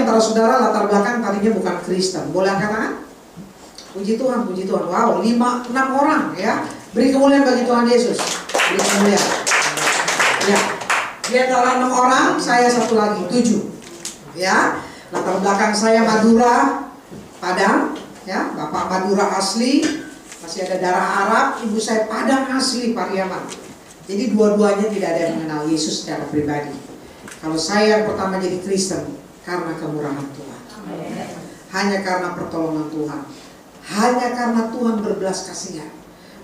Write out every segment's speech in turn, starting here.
antara saudara latar belakang tadinya bukan Kristen, boleh angkat tangan? Puji Tuhan, puji Tuhan. Wow, 5-6 orang ya. Beri kemuliaan bagi Tuhan Yesus. Beri kemuliaan. Ya. Di antara 6 orang, saya satu lagi, 7. Ya. Latar belakang saya Madura, Padang. Ya, Bapak Madura asli, masih ada darah Arab. Ibu saya Padang asli, Pariaman. Jadi dua-duanya tidak ada yang mengenal Yesus secara pribadi. Kalau saya yang pertama jadi Kristen, karena kemurahan Tuhan. Hanya karena pertolongan Tuhan. Hanya karena Tuhan berbelas kasihan.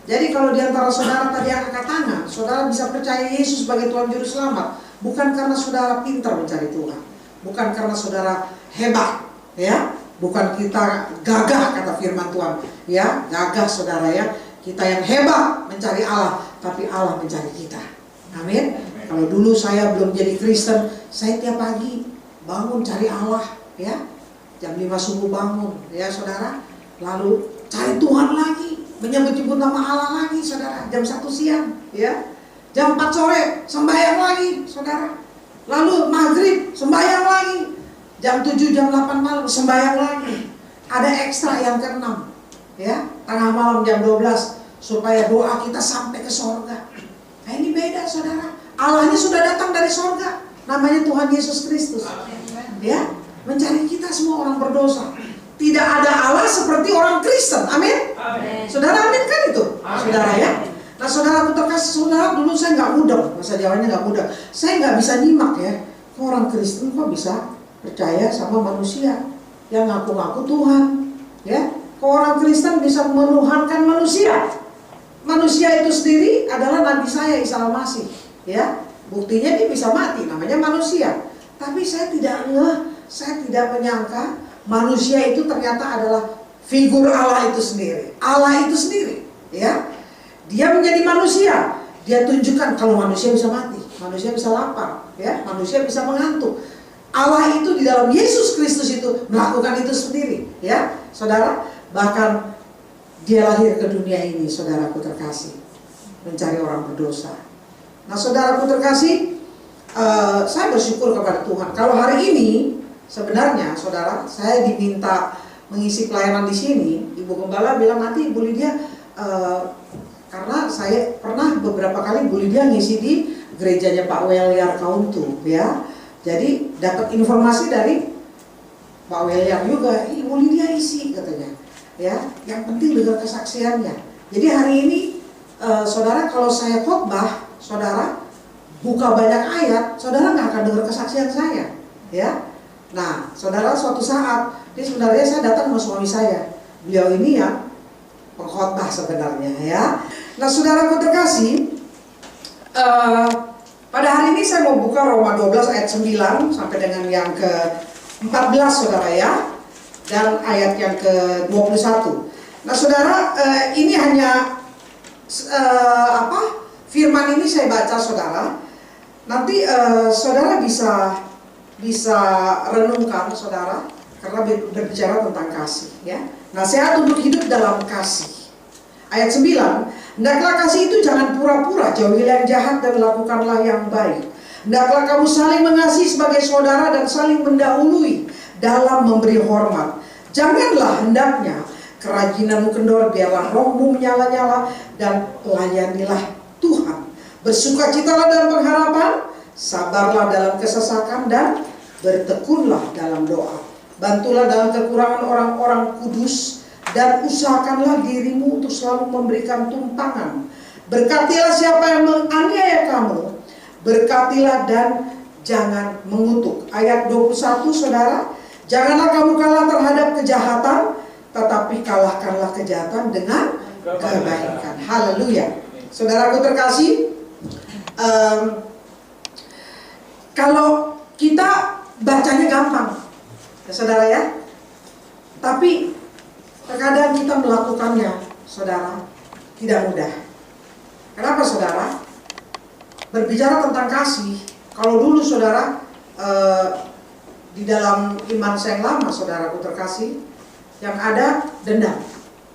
Jadi kalau di antara saudara tadi yang angkat tangan, saudara bisa percaya Yesus sebagai Tuhan Juru Selamat, bukan karena saudara pintar mencari Tuhan, bukan karena saudara hebat, ya, bukan kita gagah kata firman Tuhan, ya, gagah saudara ya, kita yang hebat mencari Allah, tapi Allah mencari kita. Amin. Kalau dulu saya belum jadi Kristen, saya tiap pagi bangun cari Allah, ya, jam 5 subuh bangun, ya saudara. Lalu cari Tuhan lagi, menyebut-nyebut nama Allah lagi, saudara. Jam 1 siang, ya. Jam 4 sore, sembahyang lagi, saudara. Lalu maghrib, sembahyang lagi. Jam 7, jam 8 malam, sembahyang lagi. Ada ekstra yang ke-6, ya. Tengah malam jam 12, supaya doa kita sampai ke sorga. Nah ini beda, saudara. Allahnya sudah datang dari sorga. Namanya Tuhan Yesus Kristus, ya. Mencari kita semua orang berdosa. Tidak ada Allah seperti orang Kristen, amin? Amin. Saudara amin kan itu? Amin. Saudara ya. Nah saudara aku terkasih, saudara dulu saya nggak mudah, bahasa Jawanya nggak mudah. Saya nggak bisa nyimak ya, orang Kristen kok bisa percaya sama manusia yang ngaku-ngaku Tuhan, ya? Kok orang Kristen bisa menuhankan manusia? Manusia itu sendiri adalah Nabi saya Isa Al-Masih, ya. Buktinya dia bisa mati, namanya manusia. Tapi saya tidak saya tidak menyangka manusia itu ternyata adalah figur Allah itu sendiri. Allah itu sendiri, ya. Dia menjadi manusia. Dia tunjukkan kalau manusia bisa mati, manusia bisa lapar, ya, manusia bisa mengantuk. Allah itu di dalam Yesus Kristus itu melakukan itu sendiri, ya, saudara. Bahkan dia lahir ke dunia ini, saudaraku terkasih, mencari orang berdosa. Nah, saudaraku terkasih, saya bersyukur kepada Tuhan. Kalau hari ini sebenarnya, saudara, saya diminta mengisi pelayanan di sini. Ibu Gembala bilang nanti Bu Lydia, karena saya pernah beberapa kali Bu Lydia ngisi di gerejanya Pak Welyar Kauntu, ya. Jadi dapat informasi dari Pak Welyar juga, Bu Lydia isi katanya, ya. Yang penting dengar kesaksiannya. Jadi hari ini, saudara, kalau saya khotbah, saudara buka banyak ayat, saudara nggak akan dengar kesaksian saya, ya. Nah, saudara, suatu saat, ini sebenarnya saya datang sama suami saya. Beliau ini yang pengkhotbah sebenarnya, ya. Nah, saudaraku terkasih, pada hari ini saya mau buka Roma 12 ayat 9 sampai dengan yang ke-14, saudara ya. Dan ayat yang ke-21. Nah, saudara, ini hanya firman ini saya baca, saudara. Nanti saudara bisa renungkan, saudara, karena berbicara tentang kasih, ya. Nasihat untuk hidup dalam kasih. Ayat 9, hendaklah kasih itu jangan pura-pura, jauhilah yang jahat dan lakukanlah yang baik. Hendaklah kamu saling mengasihi sebagai saudara dan saling mendahului dalam memberi hormat. Janganlah hendaknya kerajinanmu kendor, biarlah rohmu menyala-nyala dan layanilah Tuhan. Bersukacitalah dalam pengharapan, sabarlah dalam kesesakan dan bertekunlah dalam doa. Bantulah dalam kekurangan orang-orang kudus dan usahakanlah dirimu untuk selalu memberikan tumpangan. Berkatilah siapa yang menganiaya kamu, berkatilah dan jangan mengutuk. Ayat 21, saudara, janganlah kamu kalah terhadap kejahatan, tetapi kalahkanlah kejahatan dengan kebaikan. Haleluya. Saudaraku terkasih, kalau kita bacanya gampang, ya, saudara ya, tapi terkadang kita melakukannya, saudara, tidak mudah. Kenapa, saudara? Berbicara tentang kasih, kalau dulu, saudara, di dalam iman saya yang lama, saudaraku terkasih, yang ada dendam,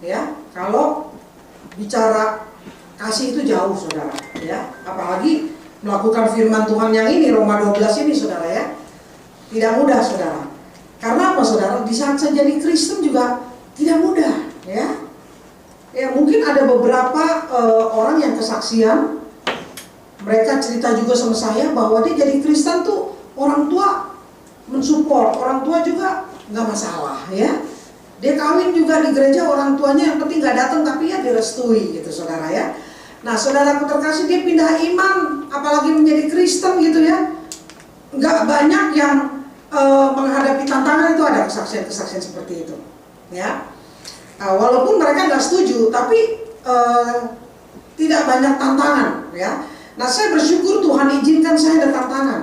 ya. Kalau bicara kasih itu jauh, saudara, ya. Apalagi melakukan firman Tuhan yang ini, Roma 12 ini, saudara ya. Tidak mudah, saudara. Karena apa saudara? Di saat saya jadi Kristen juga tidak mudah, ya. Ya mungkin ada beberapa orang yang kesaksian, mereka cerita juga sama saya bahwa dia jadi Kristen tuh orang tua mensupport, orang tua juga nggak masalah, ya. Dia kawin juga di gereja, orang tuanya yang penting nggak datang tapi ya direstui gitu saudara ya. Nah saudaraku terkasih, dia pindah iman, apalagi menjadi Kristen gitu ya. Nggak banyak yang menghadapi tantangan itu, ada kesaksian-kesaksian seperti itu, ya. Walaupun mereka nggak setuju, tapi tidak banyak tantangan, ya. Nah saya bersyukur Tuhan izinkan saya ada tantangan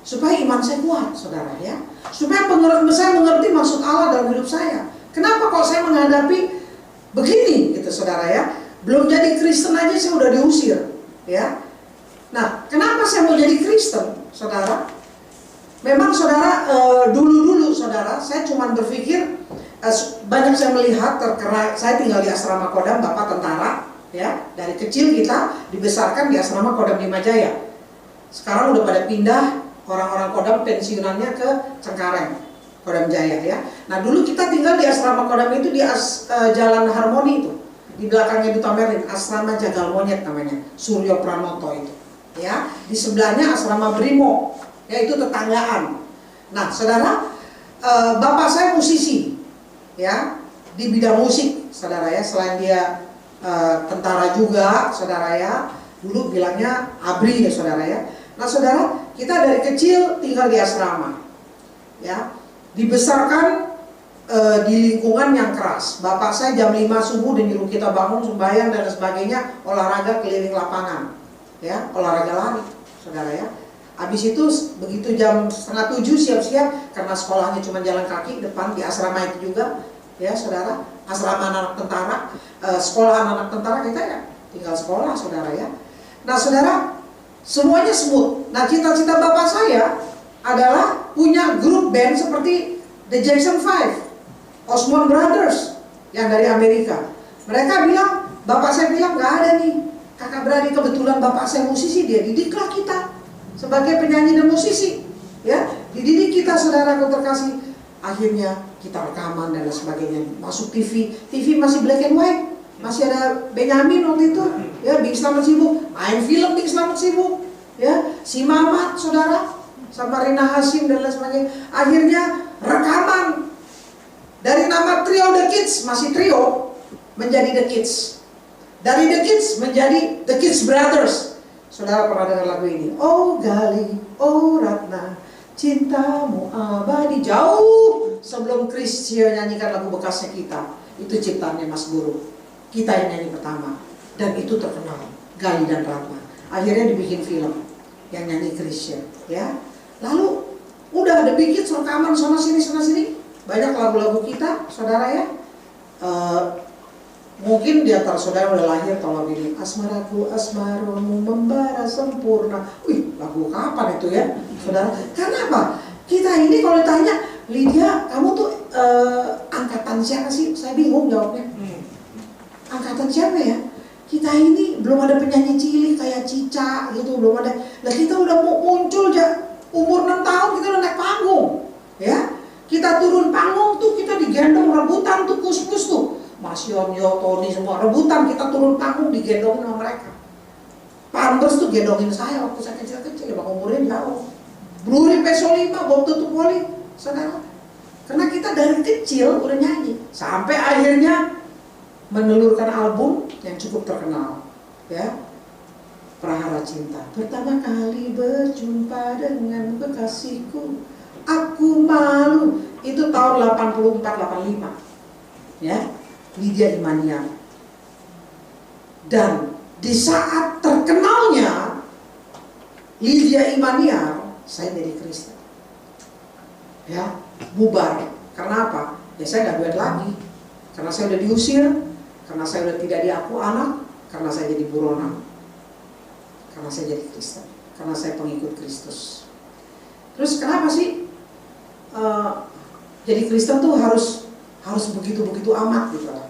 supaya iman saya kuat, saudara ya. Supaya saya mengerti maksud Allah dalam hidup saya. Kenapa kok saya menghadapi begini, gitu saudara ya. Belum jadi Kristen aja saya udah diusir, ya. Nah kenapa saya mau jadi Kristen, saudara? Memang saudara, dulu-dulu saudara, saya cuma berpikir, banyak saya melihat saya tinggal di asrama Kodam, bapak tentara, ya. Dari kecil kita dibesarkan di asrama Kodam Dimajaya. Sekarang udah pada pindah orang-orang Kodam pensiunannya ke Cengkareng, Kodam Jaya ya. Nah dulu kita tinggal di asrama Kodam itu di Jalan Harmoni itu, di belakangnya Duta Merlin, asrama Jagal Monyet namanya, Suryo Pranoto itu, ya. Di sebelahnya asrama Brimo, ya itu tetanggaan. Nah saudara, bapak saya musisi, ya, di bidang musik, saudara ya. Selain dia tentara juga, saudara ya. Dulu bilangnya ABRI ya, saudara ya. Nah saudara, kita dari kecil tinggal di asrama, ya, dibesarkan di lingkungan yang keras. Bapak saya jam 5 subuh dan nyuruh kita bangun sembahyang dan sebagainya, olahraga keliling lapangan, ya, olahraga lari, saudara ya. Habis itu begitu jam 6:30 siap-siap, karena sekolahnya cuma jalan kaki depan di asrama itu juga, ya saudara, asrama anak tentara, sekolah anak tentara kita ya tinggal sekolah, saudara ya. Nah saudara, semuanya smooth. Nah cita-cita bapak saya adalah punya grup band seperti The Jackson 5, Osmond Brothers yang dari Amerika. Mereka bilang, bapak saya bilang nggak ada nih kakak beradik, kebetulan bapak saya musisi, dia didiklah kita sebagai penyanyi dan musisi, ya, dididik kita, saudaraku terkasih. Akhirnya kita rekaman dan sebagainya, masuk TV masih black and white, masih ada Benyamin waktu itu, ya, Bing Slamet Sibuk, main film Bing Slamet Sibuk, ya, si Mamat, saudara, sama Rina Hasyim dan lain sebagainya. Akhirnya rekaman dari nama trio The Kids, masih trio, menjadi The Kids, dari The Kids menjadi The Kids Brothers. Saudara pernah dengar lagu ini? Oh Gali, oh Ratna, cintamu abadi. Jauh sebelum Chrisye nyanyikan lagu bekasnya kita, itu ciptaannya Mas Guru. Kita yang nyanyi pertama, dan itu terkenal, Gali dan Ratna. Akhirnya dibikin film yang nyanyi Chrisye, ya. Lalu udah ada bikin rekaman sana sini, banyak lagu-lagu kita, saudara ya. Mungkin di antara saudara udah lahir kalau gini, asmaraku asmaromu membara sempurna. Wih, lagu kapan itu ya, saudara? Karena apa? Kita ini kalau ditanya, Lydia, kamu tuh angkatan siapa sih? Saya bingung jawabnya. Angkatan siapa ya? Kita ini belum ada penyanyi cilik kayak Cica gitu, belum ada. Nah kita udah mau muncul umur 6 tahun kita udah naik panggung, ya. Kita turun panggung tuh kita digendong rebutan tuh kus-kus tuh. Mas Yonyo, Tony semua rebutan, kita turun panggung digendongin sama mereka. Pampers tuh gendongin saya waktu saya kecil-kecil, emang umurnya jauh. Bluri Peso 5, Bob Tutup Poli, saudara. Karena kita dari kecil udah nyanyi, sampai akhirnya menelurkan album yang cukup terkenal, ya, Prahara Cinta. Pertama kali berjumpa dengan kekasihku, aku malu. Itu tahun 84-85, ya. Lydia Imaniar. Dan di saat terkenalnya Lydia Imaniar, saya jadi Kristen, ya, bubar. Karena apa? Ya saya nggak duet lagi, karena saya udah diusir, karena saya udah tidak diaku anak, karena saya jadi buronan, karena saya jadi Kristen, karena saya pengikut Kristus. Terus kenapa sih jadi Kristen tuh harus begitu amat gitu lah.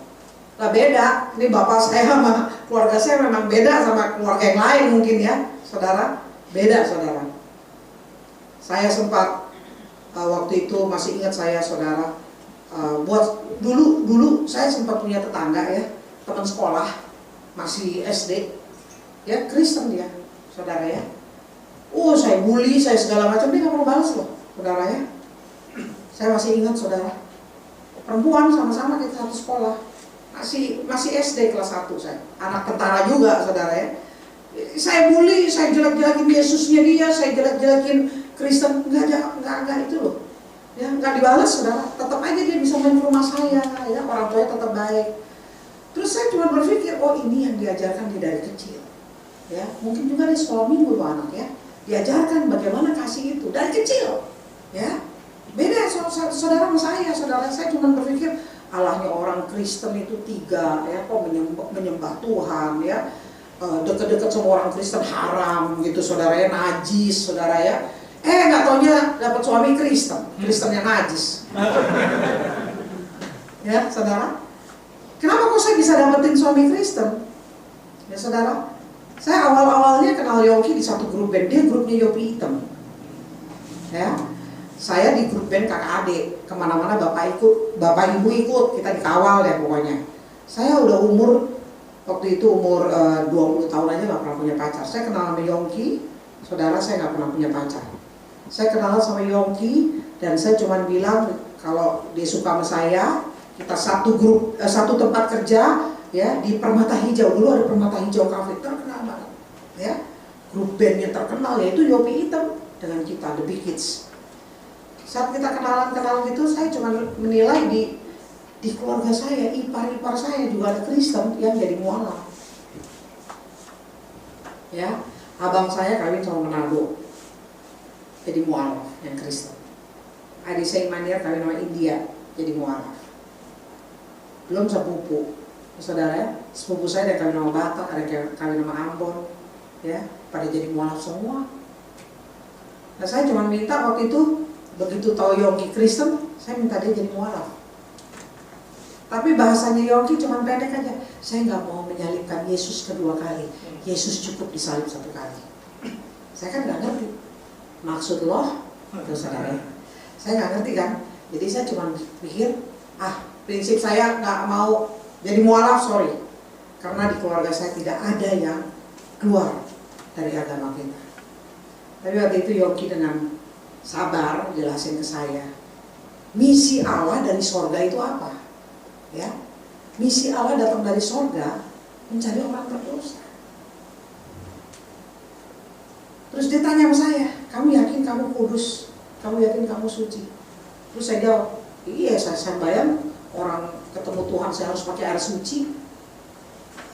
Lah beda, ini bapak saya sama keluarga saya memang beda sama keluarga yang lain mungkin ya, saudara. Beda, saudara. Saya sempat waktu itu masih ingat saya saudara, buat dulu saya sempat punya tetangga ya, teman sekolah masih SD ya, Kristen dia saudara ya. Saya bully, saya segala macam, dia nggak pernah balas loh saudara ya. Saya masih ingat saudara, perempuan sama-sama kita satu sekolah, masih SD kelas 1 saya, anak tentara juga saudara ya. Saya bully, saya jelek-jelekin Yesusnya dia, saya jelek-jelekin Kristen, enggak itu loh ya, nggak dibalas saudara. Tetap aja dia bisa main ke rumah saya ya, orang tuanya tetap baik. Terus saya cuma berpikir, oh ini yang diajarkan dia dari kecil ya. Mungkin juga di sekolah minggu tuh anak ya, diajarkan bagaimana kasih itu dari kecil ya. Beda saudara sama saya cuma berpikir Allahnya orang Kristen itu 3 ya, kok menyembah Tuhan ya, deket-deket sama orang Kristen haram gitu saudara ya, najis saudara ya. Nggak taunya dapat suami Kristen yang najis ya saudara. Kenapa kok saya bisa dapetin suami Kristen ya saudara? Saya awal-awalnya kenal Yongki di satu grup band, dia grupnya Yopi Hitam ya. Saya di grup band kakak adik, kemana-mana bapak ibu ikut, kita dikawal ya pokoknya. Saya udah waktu itu umur 20 tahun aja gak pernah punya pacar. Saya kenal sama Yongki, saudara, saya gak pernah punya pacar. Saya kenal sama Yongki dan saya cuma bilang kalau dia suka sama saya, kita satu tempat kerja ya di Permata Hijau. Dulu ada Permata Hijau Cafe, terkenal banget ya. Grup bandnya terkenal yaitu Yopi Hitam dengan kita, The Big Kids. Saat kita kenalan gitu, saya cuma menilai di keluarga saya, ipar saya juga ada Kristen yang jadi mualaf ya. Abang saya kawin sama Manado, jadi mualaf yang Kristen. Adik saya Imaniar kawin sama India, jadi mualaf. Belum sepupu saudara ya, sepupu saya ada kawin sama Batak, ada kawin sama Ambon ya, pada jadi mualaf semua. Nah saya cuma minta waktu itu, begitu tahu Yongki Kristen, saya minta dia jadi mualaf. Tapi bahasanya Yongki cuma pendek aja, saya nggak mau menyalibkan Yesus kedua kali, Yesus cukup disalib 1 kali. Saya kan nggak ngerti maksud loh, saudara. Saya nggak ngerti kan, jadi saya cuma pikir, prinsip saya nggak mau jadi mualaf, sorry, karena di keluarga saya tidak ada yang keluar dari agama kita. Tapi waktu itu Yongki dengan sabar jelasin ke saya, misi Allah dari sorga itu apa ya. Misi Allah datang dari sorga mencari orang berdosa. Terus dia tanya sama saya, kamu yakin kamu kudus, kamu yakin kamu suci? Terus saya jawab, iya, saya bayang orang ketemu Tuhan saya harus pakai air suci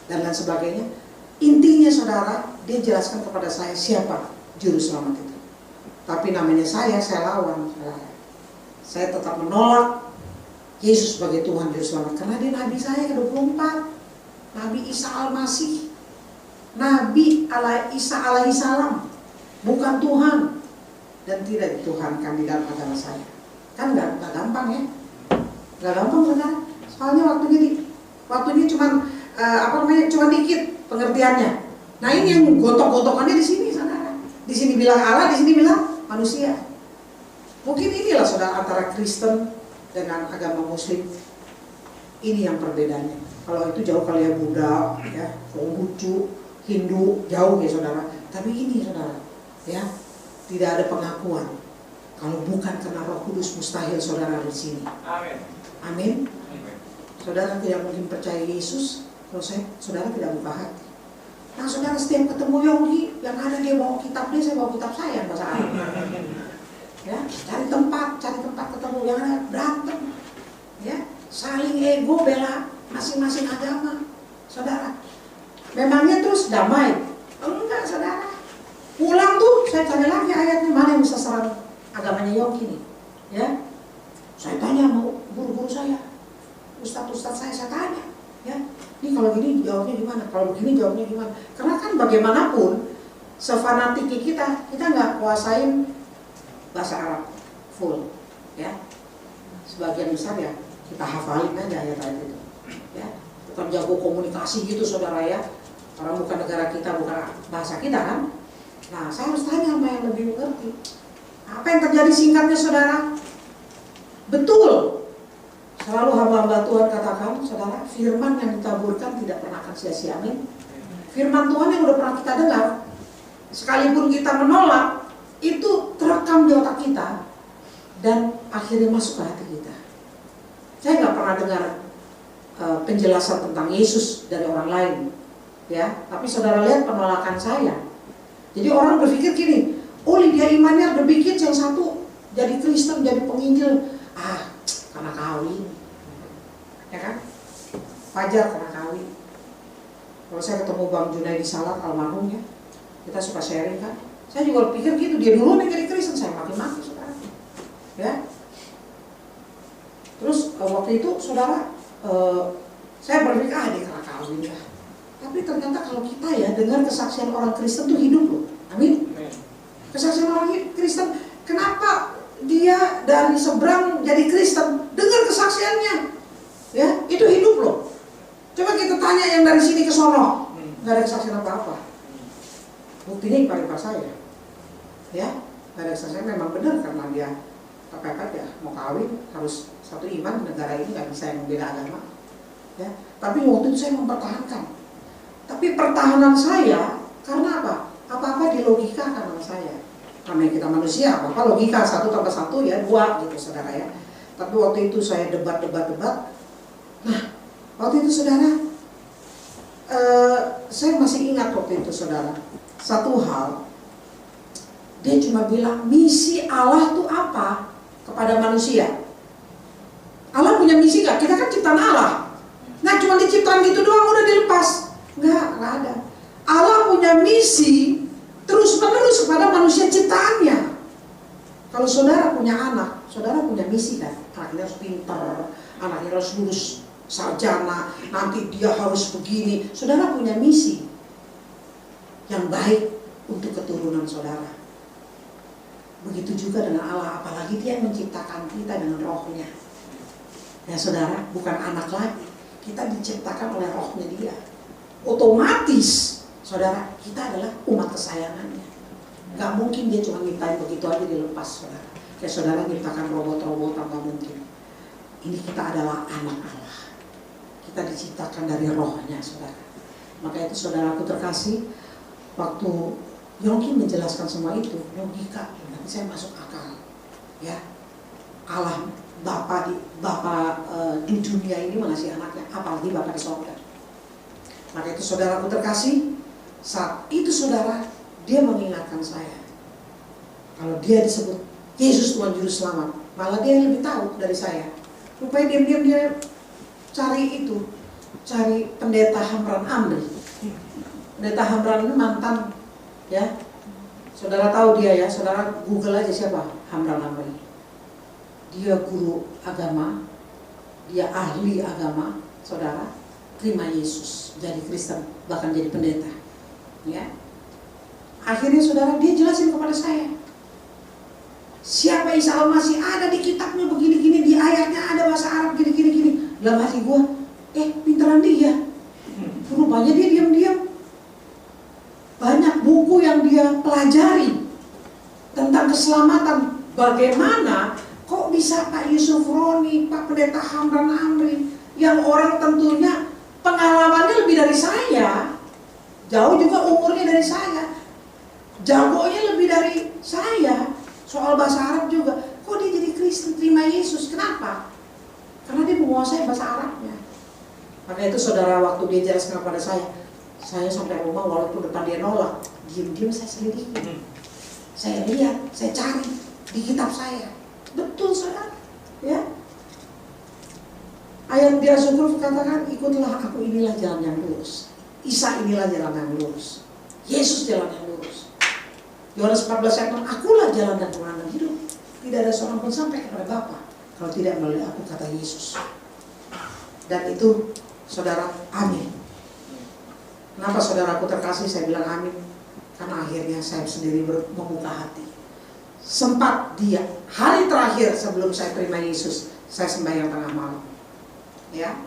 dan lain sebagainya. Intinya saudara, dia jelaskan kepada saya siapa juru selamat itu. Tapi namanya saya lawan saudara. Saya tetap menolak Yesus sebagai Tuhan Juru Selamat karena dia Nabi saya ke-24, Nabi Isa Al-Masih, Nabi Isa alaihi salam, bukan Tuhan, dan tidak dituhankan di dalam agama saya. Kan nggak gampang ya, nggak gampang saudara. Soalnya waktunya cuma dikit pengertiannya. Nah ini yang gotok-gotokannya di sini saudara. Di sini bilang Allah, di sini bilang manusia. Mungkin inilah saudara antara Kristen dengan agama Muslim. Ini yang perbedaannya. Kalau itu jauh kali ya, Buddha, ya, Konghucu, Hindu, jauh ya saudara. Tapi ini saudara, ya, tidak ada pengakuan. Kalau bukan karena Roh Kudus mustahil saudara di sini. Amin. Amin. Saudara tidak mungkin percaya Yesus kalau saudara tidak buka hati. Nah saudara setiap ketemu Yongki, yang ada dia bawa kitab dia, saya bawa kitab saya bahasa Arab. Ya, cari tempat ketemu, yang ada berantem, ya, saling ego bela masing-masing agama, saudara. Memangnya terus damai? Enggak, saudara. Pulang tuh saya cari lagi ayatnya mana yang bisa serang agamanya Yongki nih, ya. Saya tanya mau guru-guru saya, ustadz-ustadz saya tanya, ya. Ini kalau gini jawabnya gimana? Kalau begini jawabnya gimana? Karena kan bagaimanapun sefanatik kita nggak kuasain bahasa Arab full, ya. Sebagian besar ya kita hafalin aja ayat-ayat itu, ya. Bukan jago komunikasi gitu saudara ya. Karena bukan negara kita, bukan bahasa kita kan. Nah saya harus tanya sama yang lebih mengerti. Apa yang terjadi singkatnya saudara? Betul. Selalu hamba-hamba Tuhan katakan, saudara, firman yang ditaburkan tidak pernah akan sia-sia. Amin. Firman Tuhan yang udah pernah kita dengar, sekalipun kita menolak, itu terekam di otak kita dan akhirnya masuk ke hati kita. Saya nggak pernah dengar penjelasan tentang Yesus dari orang lain, ya. Tapi saudara lihat penolakan saya. Jadi orang berpikir gini, oh Lydia Immanuel udah bikin yang satu jadi Kristen, jadi penginjil, karena kawin, ya kan? Wajar karena kawin. Kalau saya ketemu Bang Junaidi Salat almarhum ya, kita suka sharing kan. Saya juga pikir gitu, dia dulu yang jadi Kristen, saya makin-makin saudara. Ya. Terus waktu itu saudara, saya berpikir dia karena kawin ya. Tapi ternyata kalau kita ya dengar kesaksian orang Kristen itu hidup loh. Amin. Kesaksian orang Kristen, kenapa dia dari seberang jadi Kristen? Dengar kesaksiannya, ya itu hidup loh. Coba kita tanya yang dari sini ke sono, nggak ada kesaksian apa-apa. Buktinya ipar-ipar saya, ya nggak ada kesaksian. Memang benar karena dia apa ya mau kawin harus satu iman. Negara ini nggak bisa yang beda agama, ya. Tapi waktu itu saya mempertahankan. Tapi pertahanan saya karena apa? Apa-apa dilogikakan sama saya. Karena kita manusia, apa logika 1 tambah 1 ya 2 gitu saudara ya. Tapi waktu itu saya debat. Nah, waktu itu saudara, saya masih ingat waktu itu saudara, satu hal, dia cuma bilang misi Allah tuh apa kepada manusia. Allah punya misi gak? Kita kan ciptaan Allah. Nah cuma diciptakan gitu doang udah dilepas? Nggak ada. Allah punya misi terus menerus kepada manusia ciptaannya. Kalau saudara punya anak, saudara punya misi kan? Anaknya harus pintar, anaknya harus lulus sarjana, nanti dia harus begini. Saudara punya misi yang baik untuk keturunan saudara. Begitu juga dengan Allah, apalagi dia yang menciptakan kita dengan rohnya. Ya saudara, bukan anak lagi, kita diciptakan oleh rohnya dia. Otomatis saudara, kita adalah umat kesayangannya. Gak mungkin dia cuma nyiptain begitu aja dilepas saudara. Kayak saudara nyiptakan robot-robot, gak mungkin. Ini kita adalah anak Allah. Kita diciptakan dari rohnya saudara. Maka itu saudaraku terkasih, waktu Yongki menjelaskan semua itu, logika, nanti saya masuk akal. Ya, Allah Bapa di dunia ini mengasihi anaknya, apalagi Bapa di surga. Maka itu saudaraku terkasih, saat itu saudara, dia mengingatkan saya. Kalau dia disebut Yesus Tuhan Juru Selamat, malah dia lebih tahu dari saya. Rupanya diam-diam dia cari pendeta Hamran Amri. Pendeta Hamran itu mantan, ya. Saudara tahu dia ya, saudara Google aja siapa Hamran Amri. Dia guru agama, dia ahli agama, saudara. Terima Yesus, jadi Kristen, bahkan jadi pendeta. Ya. Akhirnya saudara, dia jelasin kepada saya, siapa Isa Al-Masih, ada di kitabnya begini-gini, di ayatnya ada bahasa Arab gini-gini. Dalam hati gue, pintaran dia. Rupanya dia diam-diam banyak buku yang dia pelajari tentang keselamatan. Bagaimana kok bisa Pak Yusuf Roni, Pak Pendeta Hamran Amri, yang orang tentunya pengalamannya lebih dari saya, jauh juga umurnya dari saya, jagonya lebih dari saya, soal bahasa Arab juga. Kok dia jadi Kristen, terima Yesus? Kenapa? Karena dia menguasai bahasa Arabnya. Maka itu saudara, waktu dia jelaskan kepada saya sampai rumah walaupun depan dia nolak, diam-diam saya selidiki, saya lihat, saya cari di kitab saya. Betul saudara, ya. Ayat dia syukur katakan, ikutlah aku, inilah jalan yang lurus. Isa inilah jalan yang lurus. Yesus jalan yang lurus. Yohanes 14 ayat 6, akulah jalan dan kebenaran hidup. Tidak ada seorang pun sampai kepada Bapa kalau tidak melalui aku, kata Yesus. Dan itu saudara, amin. Kenapa saudaraku terkasih saya bilang amin? Karena akhirnya saya sendiri membuka hati. Sempat dia, hari terakhir sebelum saya terima Yesus, saya sembahyang tengah malam. Ya,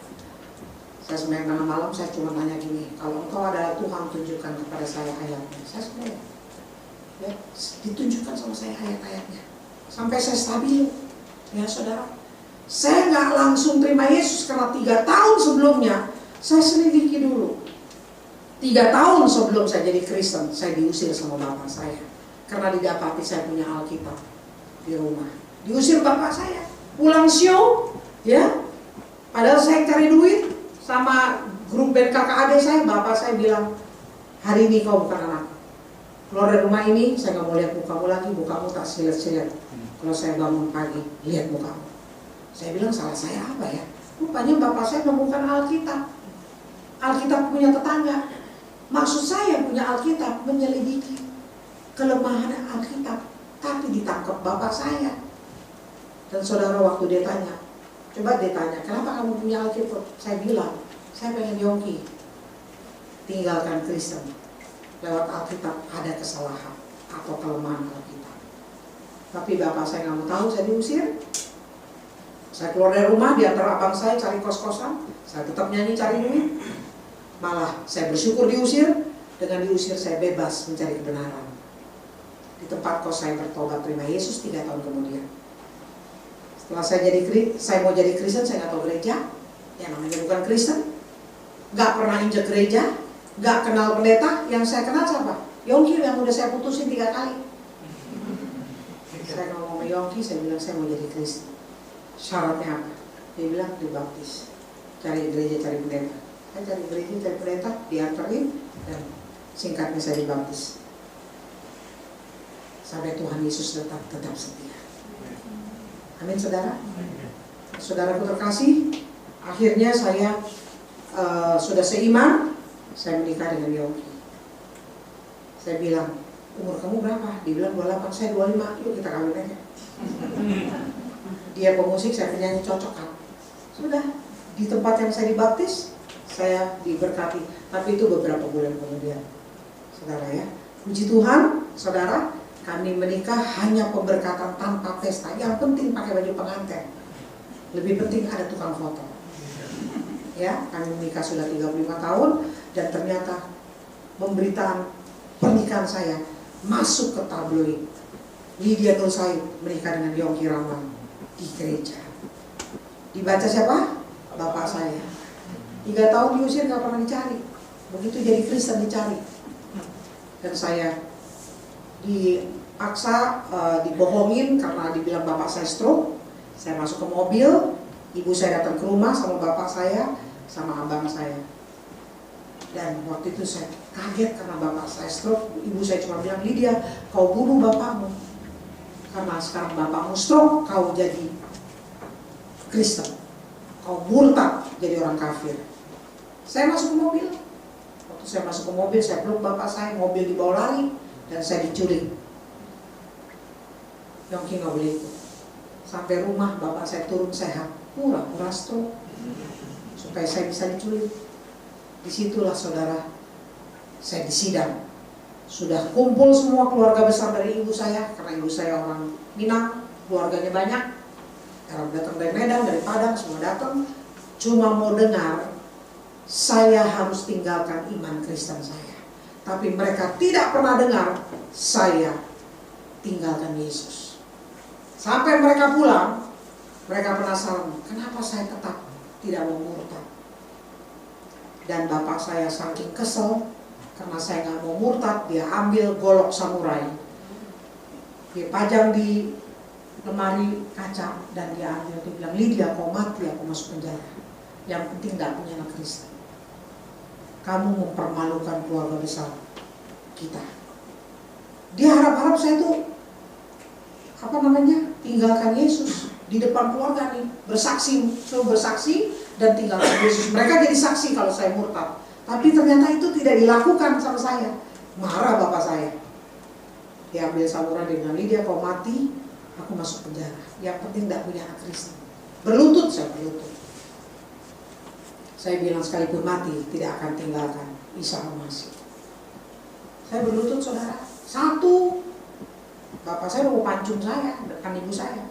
saya sembahyang tengah malam, saya cuma tanya gini, kalau engkau adalah Tuhan, tunjukkan kepada saya ayatnya. Saya sembahyang, ya, ditunjukkan sama saya ayat-ayatnya, sampai saya stabil, ya saudara. Saya nggak langsung terima Yesus karena 3 tahun sebelumnya saya selidiki dulu. 3 tahun sebelum saya jadi Kristen, saya diusir sama bapak saya karena didapati saya punya Alkitab di rumah. Diusir bapak saya, pulang show, ya. Padahal saya cari duit sama grup band kakak adik saya. Bapak saya bilang, hari ini kau bukan anak. Keluar dari rumah ini, saya nggak mau lihat mukamu lagi. Mukamu tak silet-silet. Kalau saya bangun pagi, lihat mukamu. Saya bilang, salah saya apa ya? Rupanya bapak saya menemukan Alkitab. Alkitab punya tetangga. Maksud saya punya Alkitab, menyelidiki kelemahan Alkitab. Tapi ditangkap bapak saya. Dan saudara, waktu dia tanya, coba dia tanya, kenapa kamu punya Alkitab? Saya bilang, saya pengen Yongki tinggalkan Kristen. Lewat Alkitab ada kesalahan atau kelemahan Alkitab. Tapi bapak saya nggak mau tahu, saya diusir. Saya keluar dari rumah, diantar abang saya cari kos-kosan. Saya tetap nyanyi cari duit. Malah saya bersyukur diusir. Dengan diusir saya bebas mencari kebenaran. Di tempat kos saya bertobat terima Yesus 3 tahun kemudian. Setelah saya mau jadi Kristen, saya nggak tahu gereja. Yang namanya bukan Kristen. Nggak pernah injek gereja. Nggak kenal pendeta. Yang saya kenal siapa? Yongki yang udah saya putusin 3 kali. Saya ngomong sama Yongki, saya bilang saya mau jadi Kristen. Syaratnya apa? Dia bilang dibaptis. Cari gereja, cari pendeta. Saya cari gereja, cari pendeta, diantarin, dan singkatnya saya dibaptis. Sampai Tuhan Yesus tetap setia. Amin, saudara. Saudaraku terkasih, akhirnya saya sudah seiman. Saya menikah dengan Yongki. Saya bilang, umur kamu berapa? Dia bilang 28, saya 25. Yuk kita kawin aja. Dia pemusik, saya penyanyi, cocok kan? Sudah, di tempat yang saya dibaptis, saya diberkati. Tapi itu beberapa bulan kemudian, saudara ya. Puji Tuhan, saudara, kami menikah hanya pemberkatan tanpa pesta. Yang penting pakai baju pengantin. Lebih penting ada tukang foto. Ya, kami menikah sudah 35 tahun dan ternyata pemberitaan pernikahan saya masuk ke tabloid. Lydia Nur Said menikah dengan Yongki Rahman di gereja. Dibaca siapa? Bapak saya. 3 tahun diusir, gak pernah dicari. Begitu jadi Kristen dicari. Dan saya dipaksa, dibohongin karena dibilang bapak saya stroke. Saya masuk ke mobil, ibu saya datang ke rumah sama bapak saya, sama abang saya. Dan waktu itu saya kaget karena bapak saya stroke. Ibu saya cuma bilang, Lydia, kau bunuh bapakmu. Karena sekarang bapakmu stroke, kau jadi Kristen. Kau murtad jadi orang kafir. Saya masuk ke mobil. Waktu saya masuk ke mobil, saya peluk bapak saya, mobil dibawa lari, dan saya diculik. Yongki nggak boleh itu. Sampai rumah bapak saya turun sehat, pura-pura stroke, supaya saya bisa diculik. Disitulah saudara, saya disidang. Sudah kumpul semua keluarga besar dari ibu saya, karena ibu saya orang Minang, keluarganya banyak. Orang datang dari Medan, dari Padang, semua datang. Cuma mau dengar saya harus tinggalkan iman Kristen saya. Tapi mereka tidak pernah dengar saya tinggalkan Yesus. Sampai mereka pulang, mereka penasaran, kenapa saya tetap tidak mau murtad. Dan bapak saya saking kesel, karena saya nggak mau murtad, dia ambil golok samurai, dia pajang di lemari kaca, dan dia ambil, dia bilang, Lydia, kau mati, aku masuk penjara. Yang penting nggak punya anak Kristen. Kamu mempermalukan keluarga besar kita. Dia harap-harap saya tuh tinggalkan Yesus di depan keluarga nih, bersaksi, suruh bersaksi dan tinggalkan Yesus. Mereka jadi saksi kalau saya murtad. Tapi ternyata itu tidak dilakukan sama saya. Marah bapak saya. Dia ambil samurai, dia bilang, Lydia, kau mati, aku masuk penjara. Yang penting tidak punya anak Kristen. Berlutut, saya berlutut. Saya bilang sekalipun mati tidak akan tinggalkan Isa Al-Masih. Saya berlutut, saudara. Satu, bapak saya mau pancung saya depan ibu saya.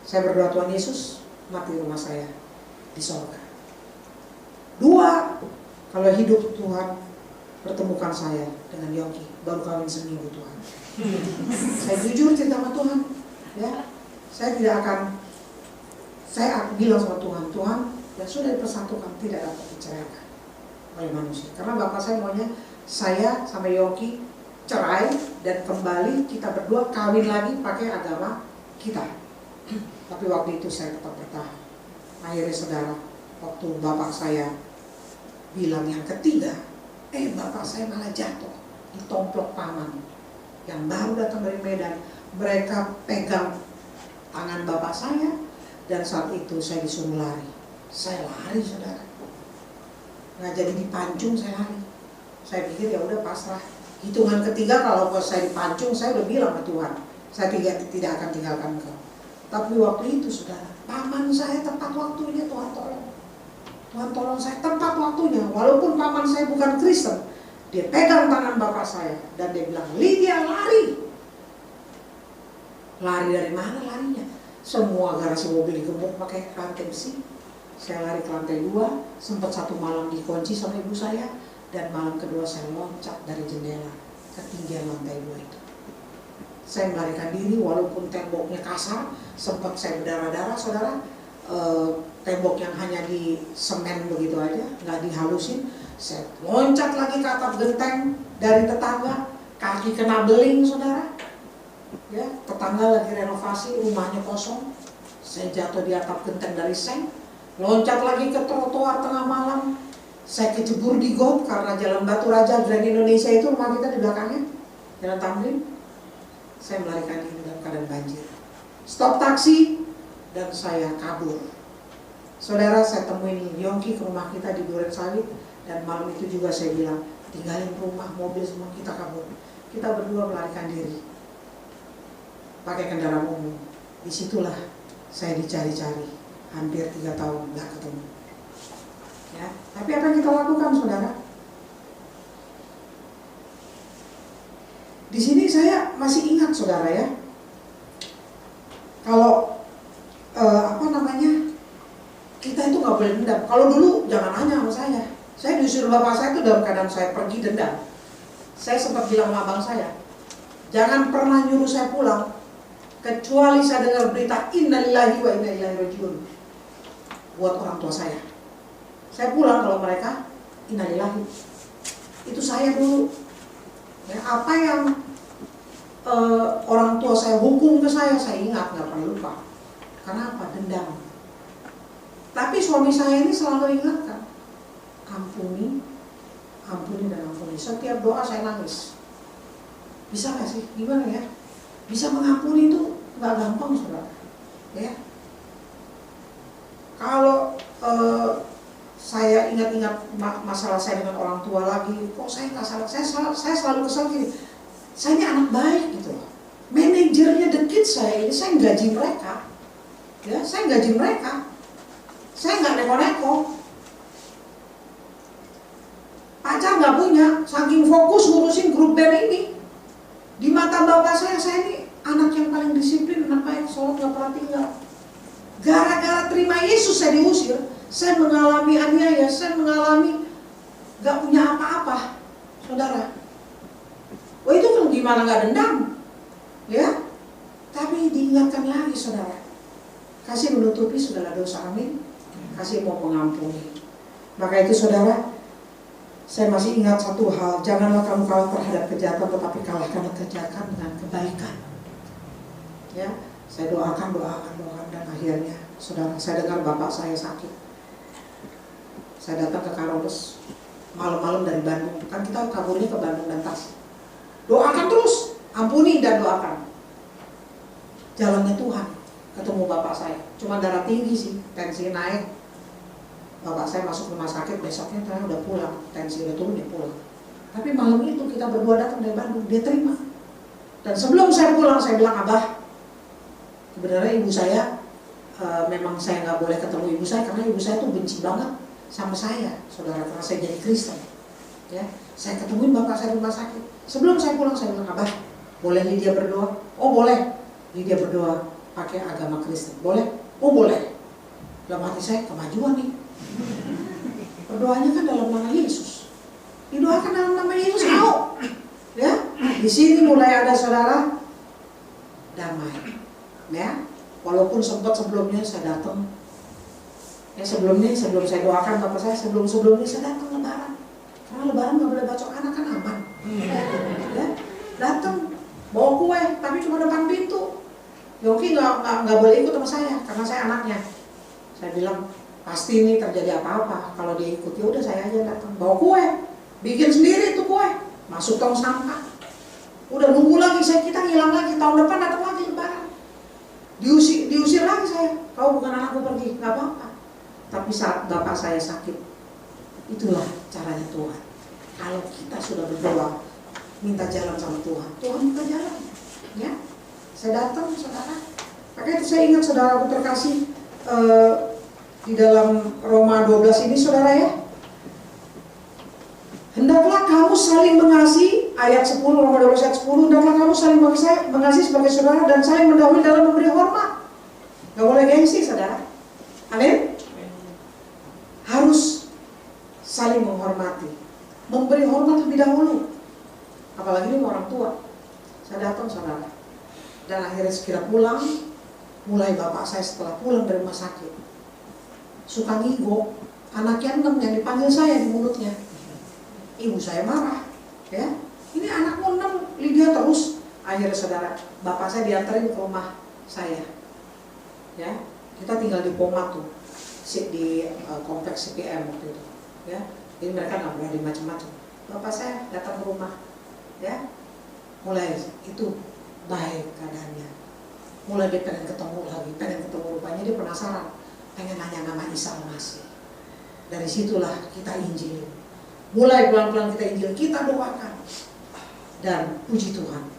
Saya berdoa, Tuhan Yesus, mati rumah saya di sorga. Dua, kalau hidup Tuhan pertemukan saya dengan Yongki, baru kawin seminggu Tuhan. Saya jujur cerita sama Tuhan, ya, saya tidak akan Saya bilang sama Tuhan, Tuhan, ya sudah dipersatukan, tidak dapat diceraikan oleh manusia. Karena bapak saya maunya saya sama Yoki cerai dan kembali kita berdua kawin lagi pakai agama kita. Tapi waktu itu saya tetap bertahan. Akhirnya saudara, waktu bapak saya bilang yang ketiga, bapak saya malah jatuh, ditomplok paman yang baru datang dari Medan. Mereka pegang tangan bapak saya dan saat itu saya disuruh lari. Saya lari saudara, nggak jadi dipancung, saya lari. Saya pikir ya udah pasrah. Hitungan ketiga kalau saya dipancung, saya udah bilang ke Tuhan, saya tidak akan tinggalkan engkau. Tapi waktu itu saudara, paman saya tepat waktunya, Tuhan tolong. Tuhan tolong saya tepat waktunya. Walaupun paman saya bukan Kristen, dia pegang tangan bapak saya dan dia bilang, Lydia lari. Lari dari mana larinya? Semua garasi mobil digembok pakai rantai besi. Saya lari ke lantai 2, sempat satu malam dikunci sama ibu saya, dan malam kedua saya loncat dari jendela ketinggian lantai 2 itu. Saya melarikan diri walaupun temboknya kasar, sempat saya berdarah-darah saudara. Tembok yang hanya di semen begitu aja, nggak dihalusin. Saya loncat lagi ke atap genteng dari tetangga, kaki kena beling saudara. Ya, tetangga lagi renovasi, rumahnya kosong. Saya jatuh di atap genteng dari seng, loncat lagi ke trotoar tengah malam. Saya kecebur di got karena Jalan Batu Raja Grand Indonesia itu rumah kita di belakangnya, Jalan Tamrin. Saya melarikan diri dalam keadaan banjir. Stop taksi dan saya kabur. Saudara, saya temuin Yongki ke rumah kita di Duren Sawit dan malam itu juga saya bilang, tinggalin rumah, mobil semua, kita kabur. Kita berdua melarikan diri pakai kendaraan umum. Disitulah saya dicari-cari hampir 3 tahun nggak ketemu. Ya, tapi apa yang kita lakukan saudara? Di sini saya masih ingat saudara ya, kalau kita itu nggak boleh dendam. Kalau dulu jangan nanya sama saya diusir bapak saya itu dalam keadaan saya pergi dendam. Saya sempat bilang sama abang saya, jangan pernah nyuruh saya pulang kecuali saya dengar berita innalillahi wa inna ilaihi rajiun buat orang tua saya. Saya pulang kalau mereka innalillahi. Itu saya dulu. Ya, apa yang orang tua saya hukum ke saya ingat, nggak pernah lupa. Karena apa? Dendam. Tapi suami saya ini selalu ingatkan, ampuni, ampuni dan ampuni. Setiap doa saya nangis. Bisa nggak sih? Gimana ya? Bisa mengampuni itu nggak gampang saudara. Ya. Kalau saya ingat-ingat masalah saya dengan orang tua lagi, kok saya nggak salah, saya selalu kesal gini, saya ini anak baik gitu loh. Manajernya dikit saya ini, saya gaji mereka, ya saya gaji mereka, saya nggak neko-neko. Pacar nggak punya, saking fokus ngurusin grup band ini. Di mata bapak saya ini anak yang paling disiplin, anak baik, sholat nggak pernah tinggal. Gara-gara terima Yesus saya diusir. Saya mengalami aniaya, saya mengalami gak punya apa-apa, saudara. Wah itu kan gimana gak dendam, ya? Tapi diingatkan lagi, saudara. Kasih menutupi segala dosa, amin. Kasih mau mengampuni. Maka itu, saudara, saya masih ingat satu hal. Janganlah kamu kalah terhadap kejahatan, tetapi kalahkanlah kejahatan dengan kebaikan. Ya, saya doakan, dan akhirnya, saudara, saya dengar bapak saya sakit. Saya datang ke Karolos malam-malam dari Bandung. Kan kita kaburnya ke Bandung dan Tasik. Doakan terus, ampuni dan doakan. Jalannya Tuhan. Ketemu bapak saya. Cuma darah tinggi sih, tensi naik. Bapak saya masuk rumah sakit, besoknya ternyata udah pulang. Tensi udah turun, dia pulang. Tapi malam itu kita berdua datang dari Bandung, dia terima. Dan sebelum saya pulang, saya bilang, Abah, sebenarnya ibu saya, memang saya nggak boleh ketemu ibu saya, karena ibu saya tuh benci banget sama saya, saudara, karena saya jadi Kristen. Ya, saya ketemuin bapak saya di rumah sakit. Sebelum saya pulang saya bilang, Abah, boleh Lydia berdoa? Oh boleh. Lydia berdoa pakai agama Kristen. Boleh? Oh boleh. Dalam hati saya kemajuan nih. Berdoanya kan dalam nama Yesus. Didoakan dalam nama Yesus mau. Ya, di sini mulai ada saudara damai. Ya, Walaupun sempat sebelumnya saya datang, ya sebelum saya doakan bapak saya, sebelumnya saya datang lebaran. Karena lebaran nggak boleh bacok anak kan aman. Ya, datang bawa kue, tapi cuma depan pintu. Yongki nggak boleh ikut sama saya karena saya anaknya. Saya bilang pasti ini terjadi apa-apa kalau dia ikut. Ya udah saya aja datang bawa kue, bikin sendiri itu kue, masuk tong sampah. Udah nunggu lagi kita ngilang lagi, tahun depan datang lagi lebaran. Diusir lagi saya. Kau bukan anakku, pergi, nggak apa-apa. Tapi saat bapak saya sakit, itulah caranya Tuhan. Kalau kita sudah berdoa, minta jalan sama Tuhan, Tuhan minta jalan. Ya, saya datang, saudara. Makanya itu saya ingat saudaraku terkasih di dalam Roma 12 ini, saudara ya. Hendaklah kamu saling mengasihi, ayat 10, Roma 12 ayat 10, hendaklah kamu saling mengasihi sebagai saudara dan saling mendahului dalam memberi hormat. Gak boleh gengsi, saudara. Amin. Harus saling menghormati, memberi hormat lebih dahulu. Apalagi ini orang tua. Saya datang, saudara, dan akhirnya sekira pulang, mulai bapak saya setelah pulang dari rumah sakit suka ngigo, anaknya 6 yang dipanggil saya di mulutnya. Ibu saya marah, ya. Ini anakmu 6, Lydia terus. Akhirnya saudara, bapak saya diantarin ke rumah saya. Ya, kita tinggal di Pomat tuh, di kompleks CPM waktu itu. Ya, jadi mereka nggak berani macam-macam. Bapak saya datang ke rumah, ya. Mulai itu baik keadaannya. Mulai dia pengen ketemu lagi, rupanya dia penasaran, pengen nanya nama Isa Al-Masih. Dari situlah kita injilin. Mulai pelan-pelan kita injil, kita doakan. Dan puji Tuhan,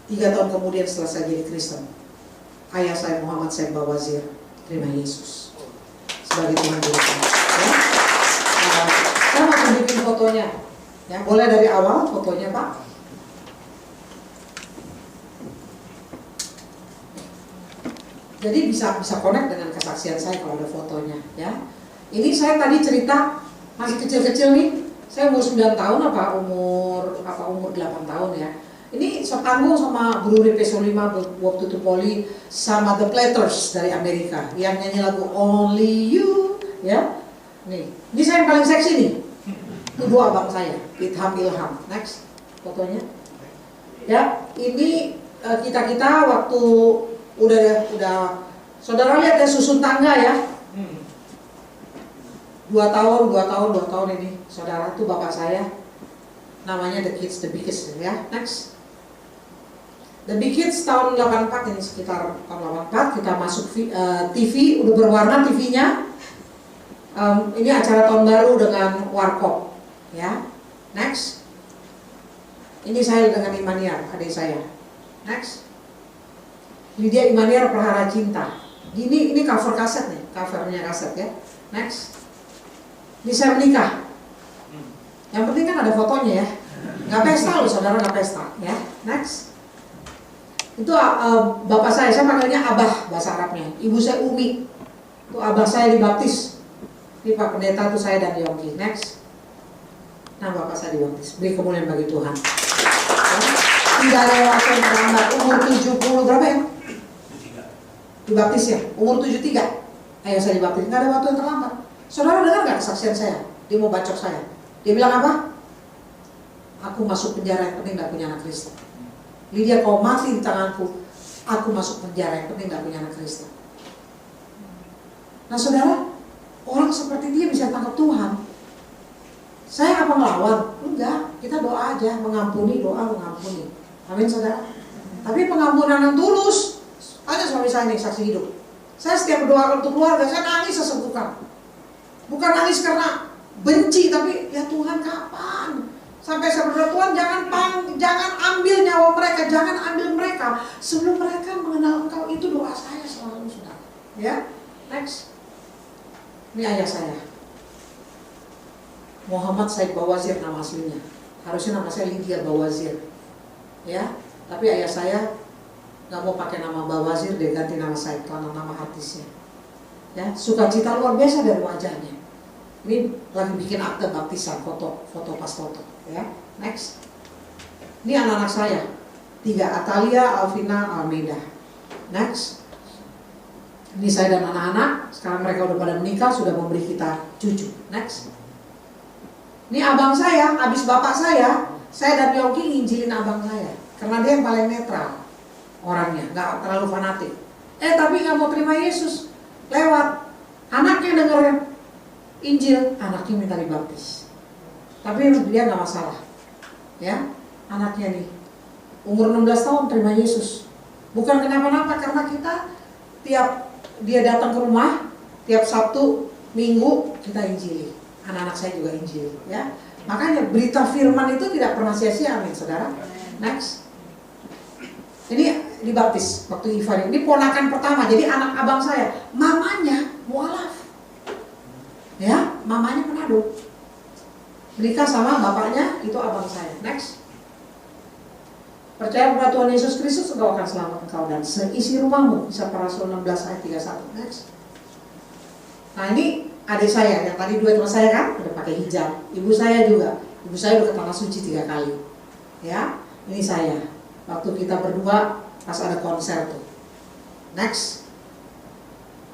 3 tahun kemudian setelah saya jadi Kristen, ayah saya Muhammad Said Bawazir terima Yesus sebagai Tuhan Juru Selamat. Ya? Saya mau tunjukin fotonya. Ya, boleh dari awal fotonya, Pak. Jadi bisa connect dengan kesaksian saya kalau ada fotonya. Ya, ini saya tadi cerita masih kecil-kecil nih. Saya umur 9 tahun umur 8 tahun ya. Ini setanggung sama Guru Repeso 5 waktu itu Poli sama The Platters dari Amerika yang nyanyi lagu Only You ya. Nih, ini saya yang paling seksi nih. Itu dua abang saya, Ilham. Next fotonya. Ya, ini kita waktu udah saudara lihat ya susun tangga ya. 2 tahun ini saudara tuh bapak saya namanya The Big Kids ya. Next. The Big Kids tahun 84 ini sekitar tahun 84 kita masuk TV udah berwarna TV-nya. Ini acara tahun baru dengan Warkop ya. Next. Ini saya dengan Imaniar adik saya. Next. Lydia Imaniar Perhara Cinta. Ini cover kaset nih, covernya kaset ya. Next. Ini saya menikah. Yang penting kan ada fotonya ya. Nggak pesta loh saudara, nggak pesta ya. Next. Itu bapak saya panggilnya Abah bahasa Arabnya. Ibu saya Umi. Itu abah saya dibaptis. Ini Pak Pendeta itu saya dan Yongki. Next. Nah bapak saya dibaptis. Beri kemuliaan bagi Tuhan. Ya. Tidak ada waktu yang terlambat. Umur 70 berapa ya? Dibaptis ya. Umur 73. Ayo saya dibaptis. Nggak ada waktu yang terlambat. Saudara dengar nggak kesaksian saya? Dia mau bacok saya. Dia bilang apa? Aku masuk penjara, yang penting nggak punya anak Kristen. Lydia kau mati di tanganku, aku masuk penjara, yang penting nggak punya anak Kristen. Nah saudara, orang seperti dia bisa tangkap Tuhan. Saya apa ngelawan? Enggak, kita doa aja, mengampuni, doa mengampuni. Amin saudara. Tapi pengampunan yang tulus, tanya suami saya nih saksi hidup. Saya setiap berdoa untuk keluarga, saya nangis sesenggukan. Bukan nangis karena benci, tapi ya Tuhan kapan? Sampai saya berdoa, Tuhan jangan ambil nyawa mereka, jangan ambil mereka sebelum mereka mengenal Engkau. Itu doa saya selalu saudara. Ya, next. Ini ayah saya, Muhammad Said Bawazir nama aslinya. Harusnya nama saya Lydia Bawazir. Ya, tapi ayah saya nggak mau pakai nama Bawazir, dia ganti nama Said karena nama artisnya. Ya, sukacita luar biasa dari wajahnya. Ini lagi bikin akte baptisan, foto pas foto. Ya, next. Ini anak-anak saya, 3, Atalia, Alvina, Almeida. Next. Ini saya dan anak-anak, sekarang mereka udah pada menikah, sudah memberi kita cucu. Next. Ini abang saya, habis bapak saya dan Yogi nginjilin abang saya. Karena dia yang paling netral orangnya, nggak terlalu fanatik. Tapi nggak mau terima Yesus. Lewat anaknya dengerin Injil, anaknya minta dibaptis. Tapi dia nggak masalah. Ya, anaknya nih umur 16 tahun terima Yesus. Bukan kenapa-napa, karena kita tiap dia datang ke rumah, tiap Sabtu, Minggu kita injili. Anak-anak saya juga injili, ya. Makanya berita firman itu tidak pernah sia-sia, amin, saudara. Next. Ini dibaptis waktu Ivan. Ini ponakan pertama, jadi anak abang saya. Mamanya mualaf, ya, mamanya Manado. Menikah sama bapaknya itu abang saya. Next. Percaya kepada Tuhan Yesus Kristus, engkau akan selamat engkau dan seisi rumahmu. Kisah Para Rasul 16 ayat 31. Next. Nah ini adik saya, yang tadi duet sama saya kan, udah pakai hijab. Ibu saya juga. Ibu saya udah ke tanah suci 3 kali. Ya, ini saya. Waktu kita berdua pas ada konser tuh. Next.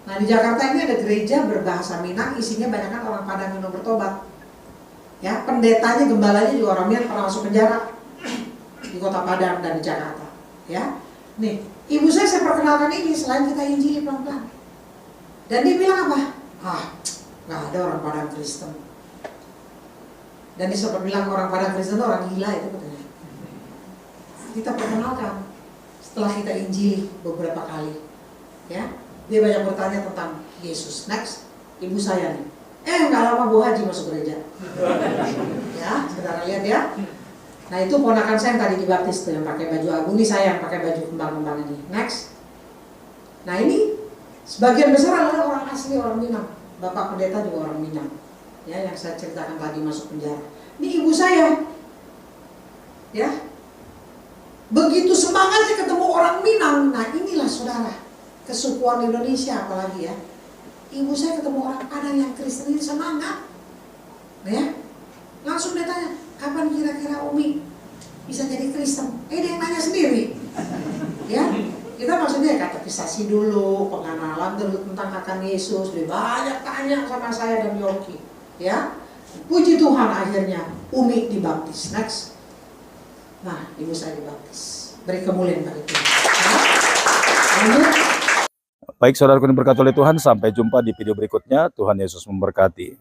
Nah di Jakarta ini ada gereja berbahasa Minang, isinya banyak kan orang Padang yang mau bertobat. Ya, pendetanya, gembalanya juga orang Minang, pernah masuk penjara di kota Padang dan di Jakarta. Ya, nih ibu saya perkenalkan ini selain kita injili pelan-pelan. Dan dia bilang apa? Nggak ada orang Padang Kristen. Dan dia sempat bilang orang Padang Kristen itu orang gila itu katanya. Kita perkenalkan setelah kita injili beberapa kali. Ya, dia banyak bertanya tentang Yesus. Next, ibu saya nih. Nggak lama Bu Haji masuk gereja. Ya, saudara lihat ya. Nah itu ponakan saya yang tadi dibaptis tuh, yang pakai baju abu. Ini saya yang pakai baju kembang-kembang ini. Next. Nah ini sebagian besar adalah orang asli, orang Minang. Bapak pendeta juga orang Minang. Ya, yang saya ceritakan tadi masuk penjara. Ini ibu saya. Ya. Begitu semangatnya ketemu orang Minang. Nah inilah saudara, kesukuan Indonesia apalagi ya. Ibu saya ketemu orang Padang yang Kristen ini semangat. Ya. Langsung dia tanya, kapan kira-kira Umi bisa jadi Kristen? Dia yang nanya sendiri. Ya, kita maksudnya katekisasi dulu, pengenalan dulu tentang akan Yesus. Dia banyak tanya sama saya dan Yogi. Ya, puji Tuhan akhirnya Umi dibaptis. Next. Nah, ibu saya dibaptis. Beri kemuliaan bagi Tuhan. Baik saudaraku yang diberkati oleh Tuhan, sampai jumpa di video berikutnya. Tuhan Yesus memberkati.